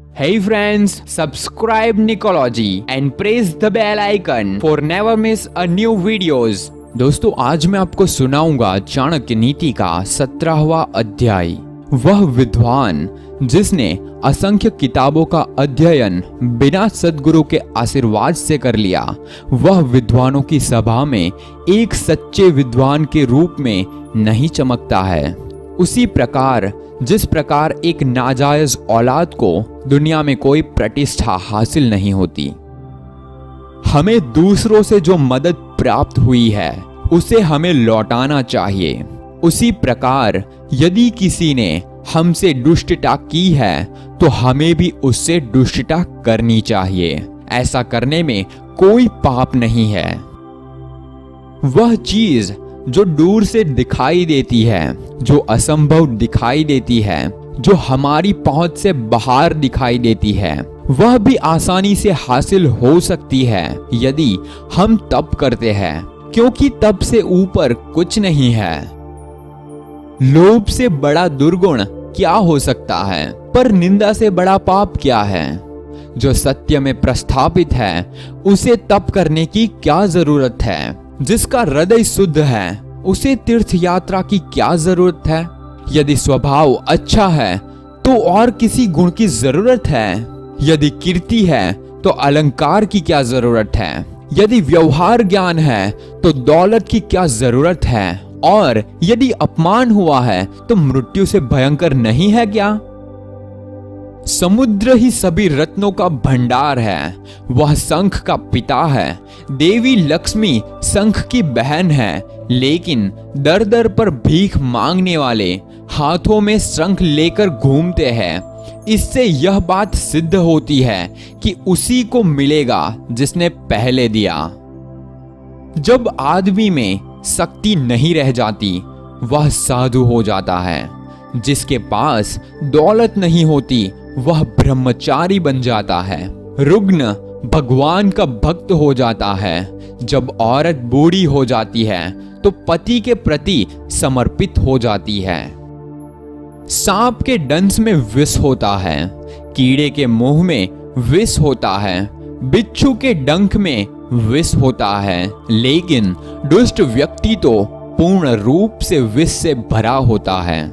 Hey friends, subscribe Nicology and press the bell icon for never miss a new videos। दोस्तों आज मैं आपको सुनाऊंगा चाणक्य नीति का 17वां अध्याय। वह विद्वान जिसने असंख्य किताबों का अध्ययन बिना सद्गुरु के आशीर्वाद से कर लिया, वह विद्वानों की सभा में एक सच्चे विद्वान के रूप में नहीं चमकता है। उसी प्रकार जिस प्रकार एक नाजायज औलाद को दुनिया में कोई प्रतिष्ठा हासिल नहीं होती, हमें दूसरों से जो मदद प्राप्त हुई है उसे हमें लौटाना चाहिए। उसी प्रकार यदि किसी ने हमसे दुष्टता की है तो हमें भी उससे दुष्टता करनी चाहिए। ऐसा करने में कोई पाप नहीं है। वह चीज जो दूर से दिखाई देती है, जो असंभव दिखाई देती है, जो हमारी पहुंच से बाहर दिखाई देती है, वह भी आसानी से हासिल हो सकती है यदि हम तप करते हैं, क्योंकि तप से ऊपर कुछ नहीं है। लोभ से बड़ा दुर्गुण क्या हो सकता है, पर निंदा से बड़ा पाप क्या है। जो सत्य में प्रस्थापित है उसे तप करने की क्या जरूरत है। जिसका हृदय शुद्ध है उसे तीर्थ यात्रा की क्या जरूरत है। यदि स्वभाव अच्छा है तो और किसी गुण की जरूरत है। यदि कीर्ति है तो अलंकार की क्या जरूरत है। यदि व्यवहार ज्ञान है तो दौलत की क्या जरूरत है। और यदि अपमान हुआ है तो मृत्यु से भयंकर नहीं है क्या। समुद्र ही सभी रत्नों का भंडार है। वह शंख का पिता है। देवी लक्ष्मी शंख की बहन है, लेकिन दर दर पर भीख मांगने वाले हाथों में शंख लेकर घूमते हैं। इससे यह बात सिद्ध होती है कि उसी को मिलेगा जिसने पहले दिया। जब आदमी में शक्ति नहीं रह जाती, वह साधु हो जाता है। जिसके पास दौलत नहीं होती, वह ब्रह्मचारी बन जाता है। रुग्ण भगवान का भक्त हो जाता है। जब औरत बूढ़ी हो जाती है तो पति के प्रति समर्पित हो जाती है। सांप के डंस में विष होता है, कीड़े के मुंह में विष होता है, बिच्छू के डंक में विष होता है, लेकिन दुष्ट व्यक्ति तो पूर्ण रूप से विष से भरा होता है।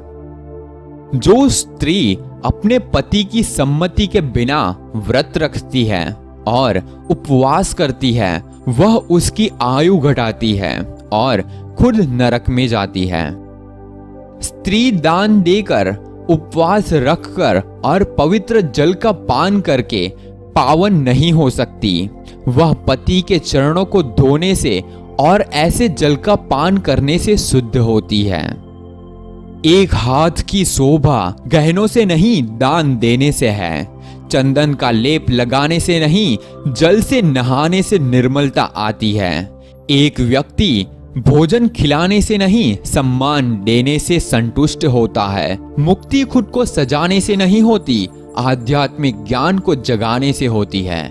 जो स्त्री अपने पति की सम्मति के बिना व्रत रखती है और उपवास करती है, वह उसकी आयु घटाती है और खुद नरक में जाती है। स्त्री दान देकर, उपवास रखकर और पवित्र जल का पान करके पावन नहीं हो सकती। वह पति के चरणों को धोने से और ऐसे जल का पान करने से शुद्ध होती है। एक हाथ की शोभा गहनों से नहीं, दान देने से है। चंदन का लेप लगाने से नहीं, जल से नहाने से निर्मलता आती है। एक व्यक्ति भोजन खिलाने से नहीं, सम्मान देने से संतुष्ट होता है। मुक्ति खुद को सजाने से नहीं होती, आध्यात्मिक ज्ञान को जगाने से होती है।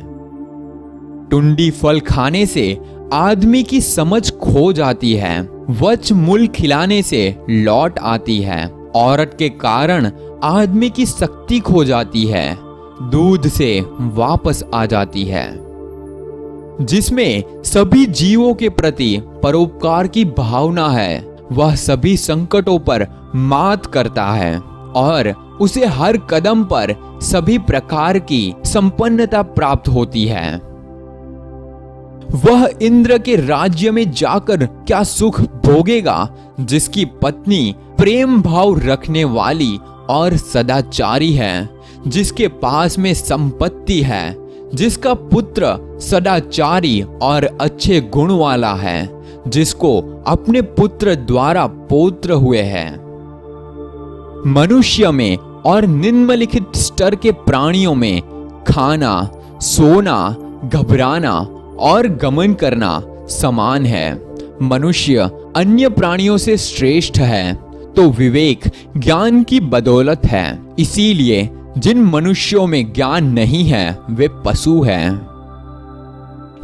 टुंडी फल खाने से आदमी की समझ खो जाती है। वच मूल खिलाने से लौट आती है। औरत के कारण आदमी की शक्ति खो जाती है, दूध से वापस आ जाती है। जिसमें सभी जीवों के प्रति परोपकार की भावना है, वह सभी संकटों पर मात करता है और उसे हर कदम पर सभी प्रकार की संपन्नता प्राप्त होती है। वह इंद्र के राज्य में जाकर क्या सुख भोगेगा, जिसकी पत्नी प्रेम भाव रखने वाली और सदाचारी है, जिसके पास में संपत्ति है, जिसका पुत्र सदाचारी और अच्छे गुण वाला है, जिसको अपने पुत्र द्वारा पौत्र हुए हैं। मनुष्य में और निम्नलिखित स्तर के प्राणियों में खाना, सोना, घबराना और गमन करना समान है। मनुष्य अन्य प्राणियों से श्रेष्ठ है तो विवेक ज्ञान की बदौलत है। इसीलिए जिन मनुष्यों में ज्ञान नहीं है वे पशु हैं।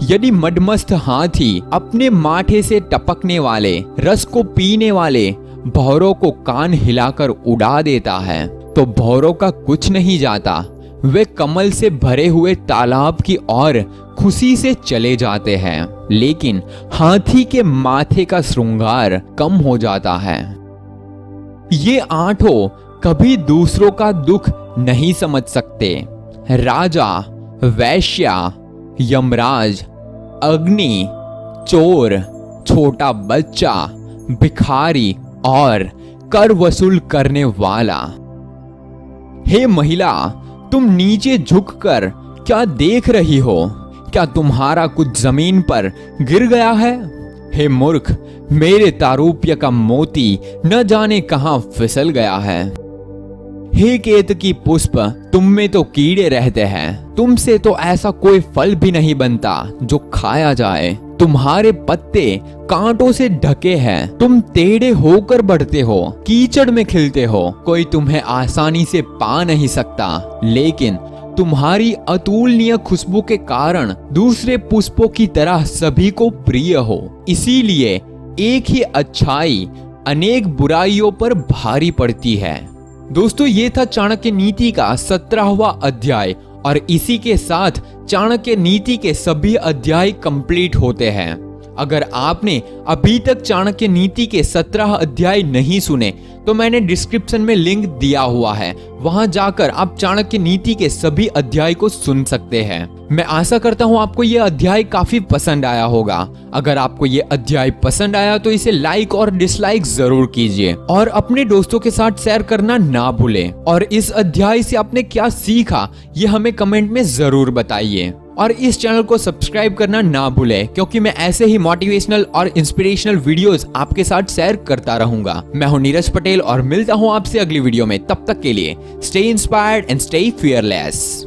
यदि मदमस्त हाथी अपने माथे से टपकने वाले रस को पीने वाले भौरों को कान हिलाकर उड़ा देता है तो भौरों का कुछ नहीं जाता, वे कमल से भरे हुए तालाब की ओर खुशी से चले जाते हैं, लेकिन हाथी के माथे का श्रृंगार कम हो जाता है। ये आठों कभी दूसरों का दुख नहीं समझ सकते। राजा, वैश्या, यमराज, अग्नि, चोर, छोटा बच्चा, भिखारी और कर वसूल करने वाला। हे महिला, तुम नीचे झुककर क्या देख रही हो? क्या तुम्हारा कुछ जमीन पर गिर गया है? हे मूर्ख, मेरे तारुप्य का मोती न जाने कहां फिसल गया है। हे केतकी पुष्प, तुम में तो कीड़े रहते हैं, तुमसे तो ऐसा कोई फल भी नहीं बनता जो खाया जाए। तुम्हारे पत्ते कांटों से ढके हैं, तुम टेढ़े होकर बढ़ते हो, कीचड़ में खिलते हो, कोई तुम्हें आसानी से पा नहीं सकता। लेकिन तुम्हारी अतुलनीय खुशबू के कारण दूसरे पुष्पों की तरह सभी को प्रिय हो। इसीलिए एक ही अच्छाई अनेक बुराइयों पर भारी पड़ती है। दोस्तों, ये था चाणक्य नीति का 17वां अध्याय और इसी के साथ चाणक्य नीति के सभी अध्याय कंप्लीट होते हैं। अगर आपने अभी तक चाणक्य नीति के 17 अध्याय नहीं सुने तो मैंने डिस्क्रिप्शन में लिंक दिया हुआ है, वहां जाकर आप चाणक्य नीति के सभी अध्याय को सुन सकते हैं। मैं आशा करता हूं आपको यह अध्याय काफी पसंद आया होगा। अगर आपको यह अध्याय पसंद आया तो इसे लाइक और डिसलाइक जरूर कीजिए और अपने दोस्तों के साथ शेयर करना ना भूलें। और इस अध्याय से आपने क्या सीखा ये हमें कमेंट में जरूर बताइए। और इस चैनल को सब्सक्राइब करना ना भूलें, क्योंकि मैं ऐसे ही मोटिवेशनल और इंस्पिरेशनल वीडियोस आपके साथ शेयर करता रहूंगा। मैं हूं नीरज पटेल और मिलता हूं आपसे अगली वीडियो में। तब तक के लिए stay inspired and stay fearless.